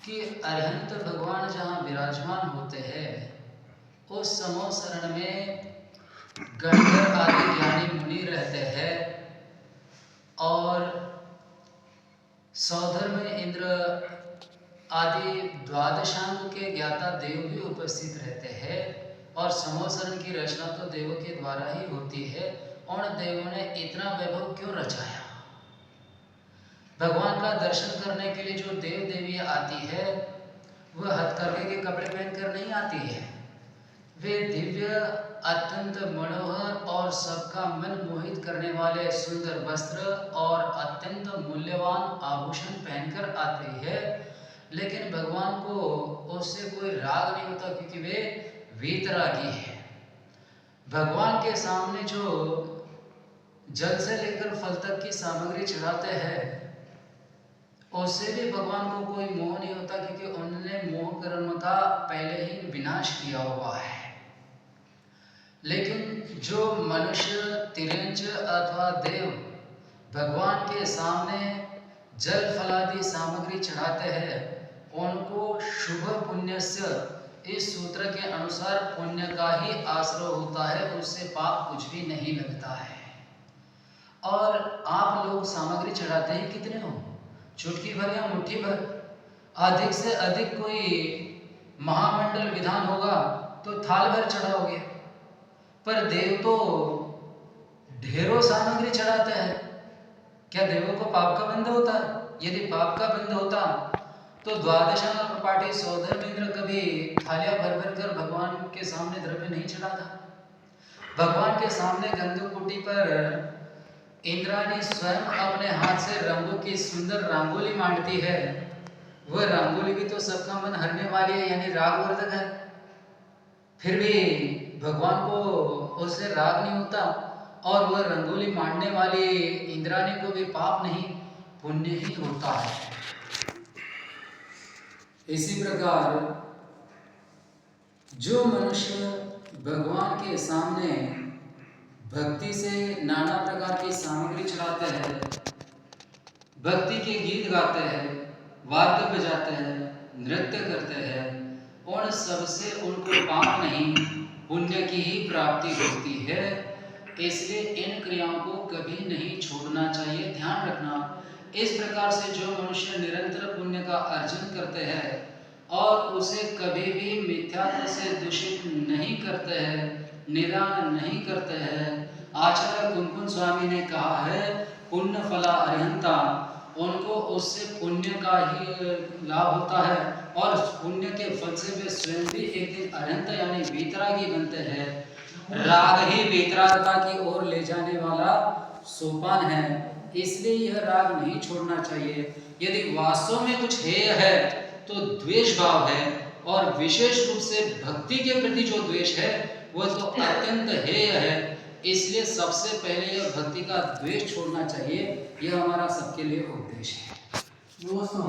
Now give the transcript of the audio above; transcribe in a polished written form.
कि अरहंत भगवान जहाँ विराजमान होते हैं उस समूह शरण में गणधर आदि ज्ञानी मुनि रहते हैं और सौधर में इंद्र आदि द्वादशांग के ज्ञाता देव भी उपस्थित रहते हैं और समूह शरण की रचना तो देवों के द्वारा ही होती है। उन देवों ने इतना वैभव क्यों रचाया? भगवान का दर्शन करने के लिए जो देव देवियाँ आती है वह हथकरघे के कपड़े पहनकर नहीं आती है। वे दिव्य अत्यंत मनोहर और सबका मन मोहित करने वाले सुंदर वस्त्र और अत्यंत मूल्यवान आभूषण पहनकर आती है। लेकिन भगवान को उससे कोई राग नहीं होता क्योंकि वे वीतरागी है। भगवान के सामने जो जल से लेकर फल तक की सामग्री चढ़ाते हैं उससे भी भगवान को कोई मोह नहीं होता क्योंकि उन्होंने मोह कर्म का पहले ही विनाश किया हुआ है। लेकिन जो मनुष्य तिरंज अथवा देव भगवान के सामने जल फलादि सामग्री चढ़ाते हैं उनको शुभ पुण्य से इस सूत्र के अनुसार पुण्य का ही आश्रय होता है, उससे पाप कुछ भी नहीं लगता है। और आप लोग सामग्री चढ़ाते हैं कितने हो? चुटकी भर या मुट्ठी भर? अधिक से अधिक कोई महामंडल विधान होगा तो थाल भर चढ़ाओगे, पर देव तो ढेरों सामग्री चढ़ाते हैं। क्या देवों को पाप का बंध होता है? यदि पाप का बंध होता तो द्वादशांग पाठी सौधर इंद्र कभी थालियां भर भर कर भगवान के सामने द्रव्य नहीं चढ़ाता। भगवान के सामने गंधकुटी पर इंद्राणी स्वयं अपने हाथ से रंगों की सुंदर रंगोली मांडती है। वह रंगोली भी तो सबका मन हरने वाली है, यानी रागवर्धक है। फिर भी भगवान को उससे राग नहीं होता और वह रंगोली मांडने वाली इंद्राणी को भी पाप नहीं पुण्य ही होता है। इसी प्रकार जो मनुष्य भगवान के सामने भक्ति से नाना प्रकार की सामग्री चढ़ाते हैं, भक्ति के गीत गाते हैं, वाद्य बजाते हैं, नृत्य करते हैं, उन सबसे उनको पाप नहीं पुण्य की ही प्राप्ति होती है। इसलिए इन क्रियाओं को कभी नहीं छोड़ना चाहिए, ध्यान रखना। इस प्रकार से जो मनुष्य निरंतर पुण्य का अर्जन करते हैं और उसे कभी भी मिथ्यात्व से दूषित नहीं करते हैं, निदान नहीं करते हैं। आचार्य कुंकुम स्वामी ने कहा है पुण्य फला अरिहंता, उनको उससे पुण्य का ही लाभ होता है और पुण्य के फल से वे स्वयं भी एक दिन अरिहंत यानी वीतरागी बनते हैं। राग ही वीतरागता की ओर ले जाने वाला सोपान है, इसलिए यह राग नहीं छोड़ना चाहिए। यदि वास्तव में कुछ हेय है तो द्वेष भाव है और विशेष रूप से भक्ति के प्रति जो द्वेष है वह तो अत्यंत हेय है। इसलिए सबसे पहले यह भक्ति का द्वेष छोड़ना चाहिए। यह हमारा सबके लिए उपदेश है। नमस्ते।